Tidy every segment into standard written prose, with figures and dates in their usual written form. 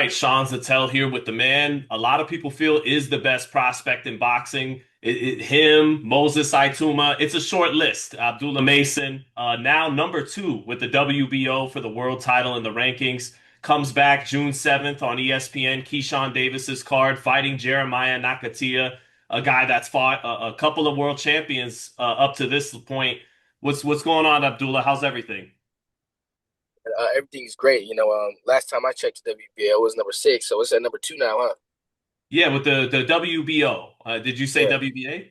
Right, Sean Zattel here with the man. A lot of people feel is the best prospect in boxing. Him, Moses Aituma. It's a short list. Abdullah Mason, now number two with the WBO for the world title in the rankings, comes back June 7th on ESPN. Keyshawn Davis's card, fighting Jeremiah Nakatia, a guy that's fought a couple of world champions up to this point. What's going on, Abdullah? How's everything? Everything's great. Last time I checked the WBO it was number six, so it's at number two now, huh? Yeah, with the WBO. Did you say Yeah. WBA?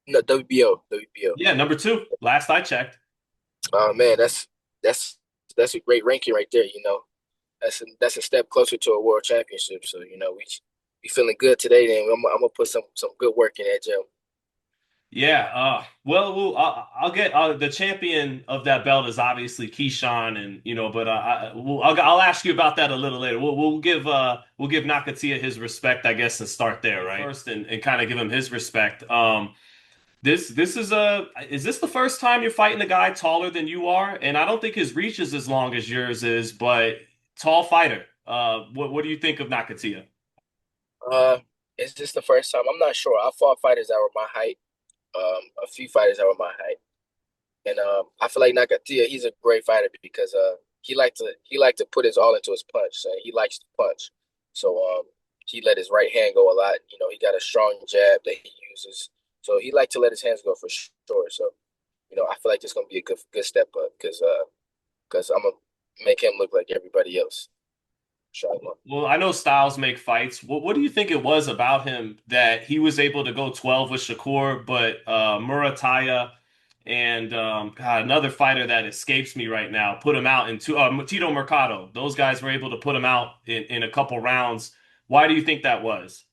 No, WBO, WBO. Yeah, number two. Last I checked. Oh man, that's that's a great ranking right there. That's a step closer to a world championship. So we feeling good today. Then I'm gonna put some good work in that gym. Yeah. I'll get the champion of that belt is obviously Keyshawn, and but I'll ask you about that a little later. We'll give Nakatia his respect, I guess, and start there, right? First, and kind of give him his respect. This is this the first time you're fighting a guy taller than you are? And I don't think his reach is as long as yours is, but tall fighter. What do you think of Nakatia? Uh, it's just the first time. I'm not sure. I fought fighters that were my height. A few fighters that were my height, and I feel like Nakatia, he's a great fighter because he liked to put his all into his punch. So he likes to punch. So he let his right hand go a lot. He got a strong jab that he uses. So he liked to let his hands go for sure. So I feel like this is gonna be a good step up because I'm gonna make him look like everybody else. Inshallah. Well, I know styles make fights. What do you think it was about him that he was able to go 12 with Shakur, but Murataya and God, another fighter that escapes me right now put him out in two, Tito Mercado. Those guys were able to put him out in a couple rounds. Why do you think that was?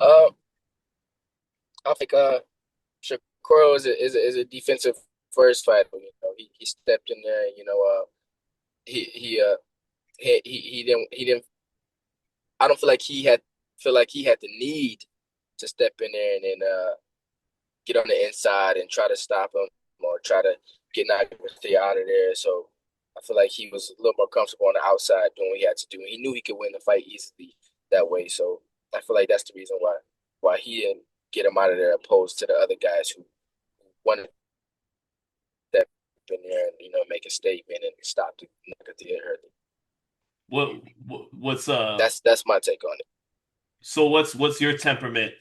Uh, I think Shakur is a defensive first fighter. He stepped in there. He he uh he didn't. I don't feel like he had the need to step in there and then get on the inside and try to stop him or try to get Nakathila out of there. So I feel like he was a little more comfortable on the outside doing what he had to do. He knew he could win the fight easily that way. So I feel like that's the reason why he didn't get him out of there opposed to the other guys who wanted to step in there and make a statement and stop the Nakathila early. What's That's my take on it. so what's your temperament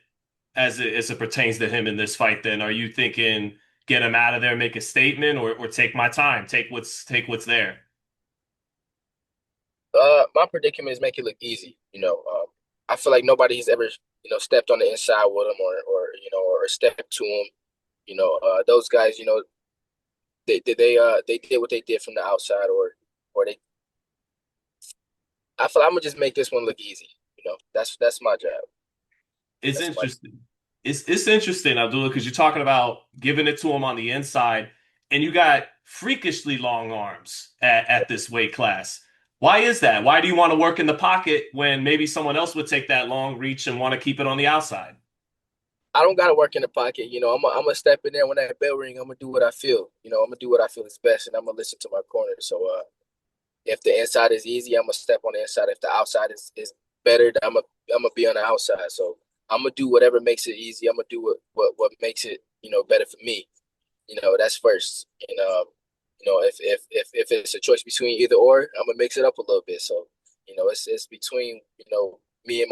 as it pertains to him in this fight then? Are you thinking get him out of there, make a statement, or take my time, take what's there? My predicament is make it look easy. I feel like nobody's ever stepped on the inside with him or stepped to him. Those guys, they did what they did from the outside or they. I feel I'm gonna just make this one look easy. That's my job. It's That's my. interesting. It's interesting, Abdullah, because you're talking about giving it to him on the inside, and you got freakishly long arms at this weight class. Why is that? Why do you want to work in the pocket when maybe someone else would take that long reach and want to keep it on the outside? I don't gotta work in the pocket. I'm gonna step in there when that bell ring. I'm gonna do what I feel. I'm gonna do what I feel is best, and I'm gonna listen to my corner. So if the inside is easy, I'm gonna step on the inside. If the outside is better, then I'm gonna be on the outside. So I'm gonna do whatever makes it easy. I'm gonna do what makes it better for me. That's first. And if it's a choice between either or, I'm gonna mix it up a little bit. So it's between me and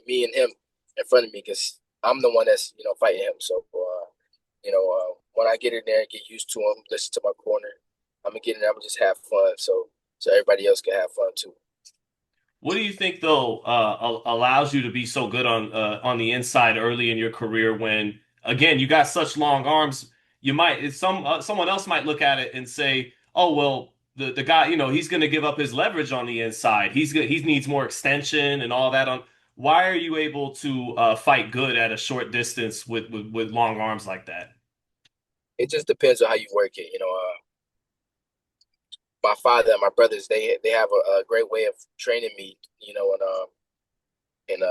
me and him in front of me because I'm the one that's fighting him. So when I get in there and get used to him, listen to my corner, I'm gonna get in there. I'm gonna just have fun. So everybody else can have fun too. What do you think though allows you to be so good on the inside early in your career when again you got such long arms? You might someone else might look at it and say, "Oh well, the guy he's going to give up his leverage on the inside. He needs more extension and all that." On why are you able to fight good at a short distance with long arms like that? It just depends on how you work it. My father and my brothers they have a great way of training me. And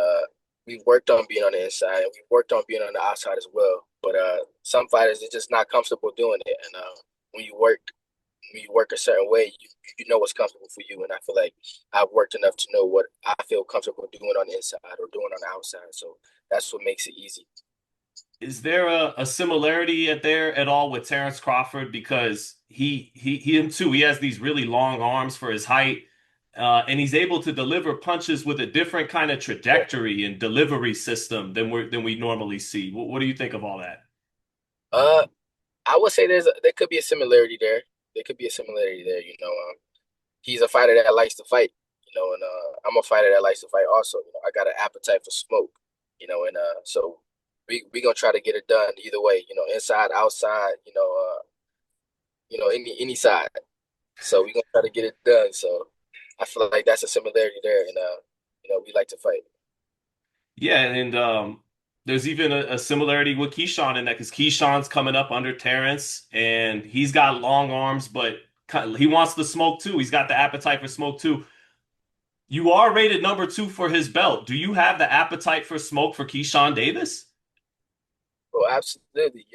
we've worked on being on the inside and we've worked on being on the outside as well. But some fighters are just not comfortable doing it. And when you work when you work a certain way, you know what's comfortable for you. And I feel like I've worked enough to know what I feel comfortable doing on the inside or doing on the outside. So that's what makes it easy. Is there a similarity at there at all with Terrence Crawford? Because him too, he has these really long arms for his height, and he's able to deliver punches with a different kind of trajectory and delivery system than we normally see. What do you think of all that? Uh, I would say there could be a similarity there. There could be a similarity there. He's a fighter that likes to fight. And I'm a fighter that likes to fight also. I got an appetite for smoke. And so we gonna try to get it done either way. Inside, outside. Any side. So we gonna try to get it done. So I feel like that's a similarity there, and we like to fight. Yeah, and there's even a similarity with Keyshawn in that because Keyshawn's coming up under Terrence, and he's got long arms, but he wants the smoke too. He's got the appetite for smoke too. You are rated number two for his belt. Do you have the appetite for smoke for Keyshawn Davis? Well, absolutely.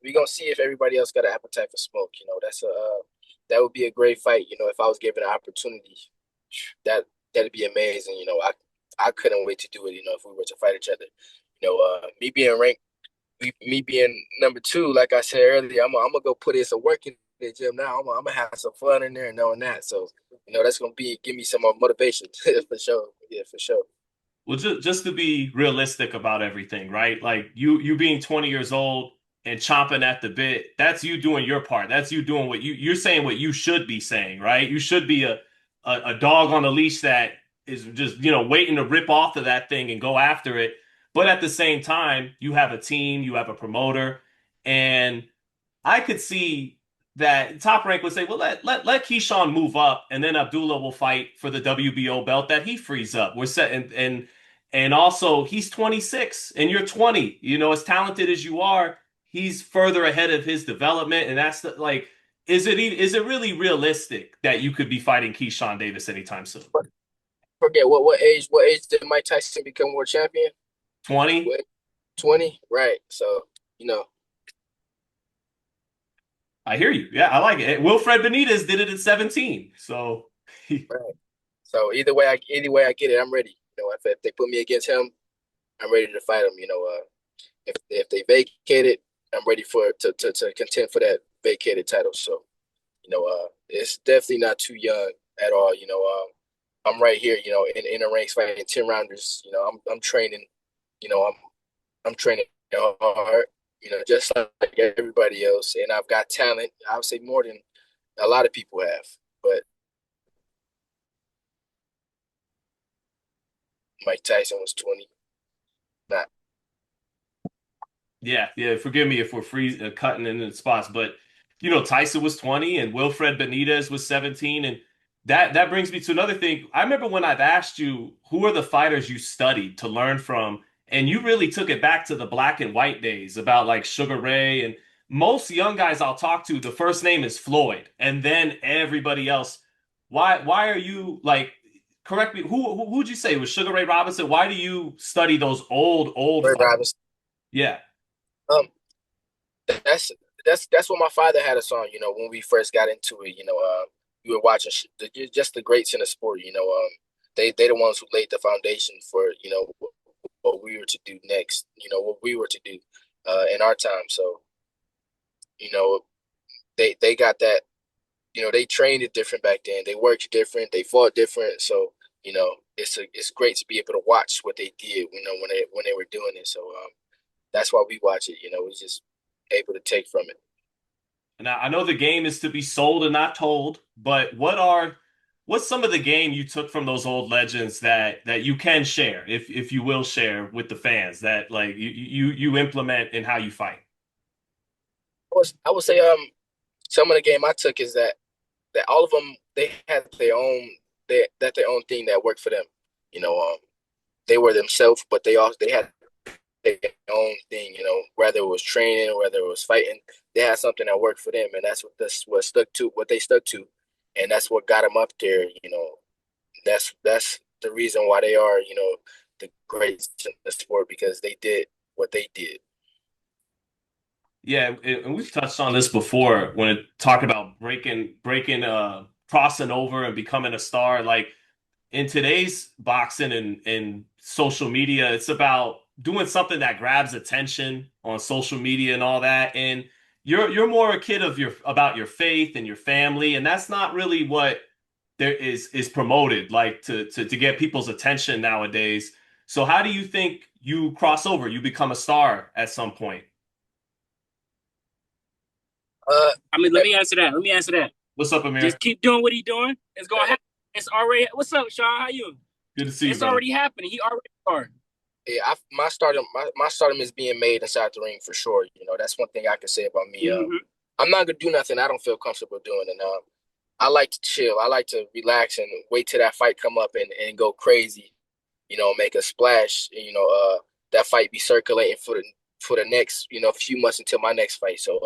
We gonna see if everybody else got an appetite for smoke. That would be a great fight. If I was given an opportunity, that that'd be amazing. I couldn't wait to do it. If we were to fight each other. Me being ranked, me being number two, like I said earlier, I'm gonna go put in some work in the gym now. I'm gonna have some fun in there, knowing that. So that's gonna give me some more motivation for sure. Yeah, for sure. Well, just to be realistic about everything, right? Like you being 20 years old and chomping at the bit, that's you doing your part. That's you doing what you're saying what you should be saying, right? You should be a dog on a leash that is just, waiting to rip off of that thing and go after it. But at the same time, you have a team, you have a promoter, and I could see that Top Rank would say, well, let Keyshawn move up, and then Abdullah will fight for the WBO belt that he frees up. We're set, and also he's 26 and you're 20. As talented as you are, he's further ahead of his development, and that's like, is it really realistic that you could be fighting Keyshawn Davis anytime soon? Forget what age did Mike Tyson become world champion? 20? 20, right? So you know, I hear you. Yeah, I like it. Wilfred Benitez did it at 17, so. right. So either way I get it, I'm ready. If they put me against him, I'm ready to fight him. If they vacate it, I'm ready to contend for that vacated title. So it's definitely not too young at all. I'm right here. In the ranks fighting 10 rounders. I'm training. I'm training hard. Just like everybody else, and I've got talent. I would say more than a lot of people have. But Mike Tyson was 20. Not Yeah, yeah. Forgive me if we're cutting in the spots, but Tyson was 20 and Wilfred Benitez was 17, and that brings me to another thing. I remember when I've asked you who are the fighters you studied to learn from, and you really took it back to the black and white days about like Sugar Ray and most young guys I'll talk to, the first name is Floyd, and then everybody else. Why are you like? Correct me. Who'd you say was Sugar Ray Robinson? Why do you study those old Ray fighters? Robinson. Yeah. Um, that's what my father had us on. When we first got into it. We were watching just the greats in the sport. They the ones who laid the foundation for what we were to do next. What we were to do in our time. So you know they got that. They trained it different back then. They worked different. They fought different. So it's great to be able to watch what they did. When they were doing it. So that's why we watch it. We're just able to take from it. Now, I know the game is to be sold and not told, but what's some of the game you took from those old legends that you can share, if you will share with the fans that like you implement in how you fight? I would say some of the game I took is that all of them they had their own thing that worked for them. You know, they were themselves, but they had their own thing. Whether it was training, whether it was fighting, they had something that worked for them, and what they stuck to, and that's what got them up there. That's the reason why they are the greats in the sport because they did what they did. Yeah, and we've touched on this before when it talked about crossing over and becoming a star. Like in today's boxing and social media, it's about doing something that grabs attention on social media and all that. And you're more a kid of your about your faith and your family, and that's not really what there is promoted like to get people's attention nowadays. So how do you think you cross over? You become a star at some point. I mean, let me answer that. Let me answer that. What's up, Just Amir? keep doing what he's doing. It's gonna happen. It's already. What's up, Sean? How you? Good to see you, It's brother. already happening. He already started. Yeah, my stardom is being made inside the ring for sure. You know, that's one thing I can say about me. Mm-hmm. I'm not gonna do nothing I don't feel comfortable doing, and I like to chill. I like to relax and wait till that fight come up and go crazy. You know, make a splash. You know, that fight be circulating for the next few months until my next fight. So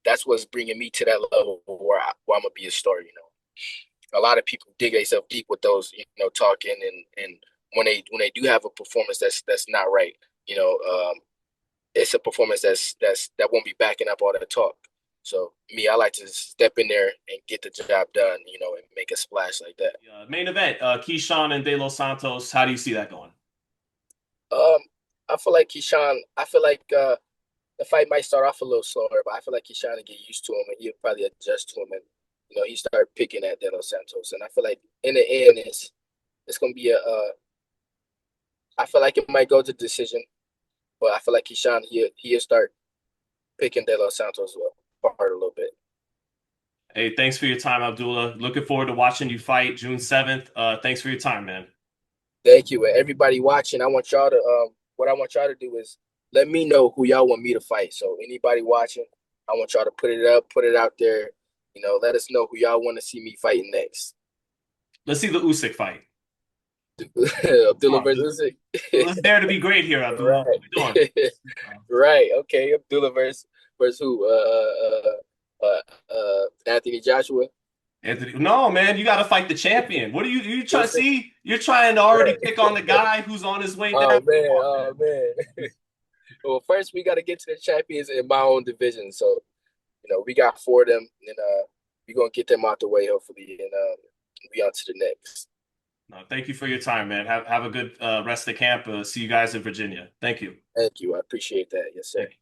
that's what's bringing me to that level where I'm gonna be a star. You know, a lot of people dig themselves deep with those talking and when they do have a performance that's not right. You know, it's a performance that won't be backing up all that talk. So me, I like to step in there and get the job done, and make a splash like that. Main event, Keyshawn and De Los Santos. How do you see that going? Um, I feel like Keyshawn. I feel like the fight might start off a little slower, but I feel like Keyshawn to get used to him and he'll probably adjust to him and he start picking at De Los Santos. And I feel like in the end, it's gonna be I feel like it might go to decision, but I feel like Keyshawn he'll start picking De Los Santos apart a little bit. Hey, thanks for your time, Abdullah. Looking forward to watching you fight June 7th. Thanks for your time, man. Thank you. And everybody watching, I want y'all to what I want y'all to do is let me know who y'all want me to fight. So anybody watching, I want y'all to put it up, put it out there. Let us know who y'all want to see me fighting next. Let's see the Usyk fight. Come Abdullah on. versus Let's dare to be great here, Abdullah. What we doing? right. Right. Okay. Abdullah versus who? Anthony Joshua. Anthony, no, man, you got to fight the champion. What are you trying to Listen, see? You're trying to already right. pick on the guy who's on his way down. Oh Come man. on, Oh man. man. Well, first we got to get to the champions in my own division. So we got four of them, and we're gonna get them out the way hopefully, and be on to the next. No, thank you for your time, man. Have a good rest of the camp. See you guys in Virginia. Thank you. Thank you. I appreciate that. Yes, sir. Thank you.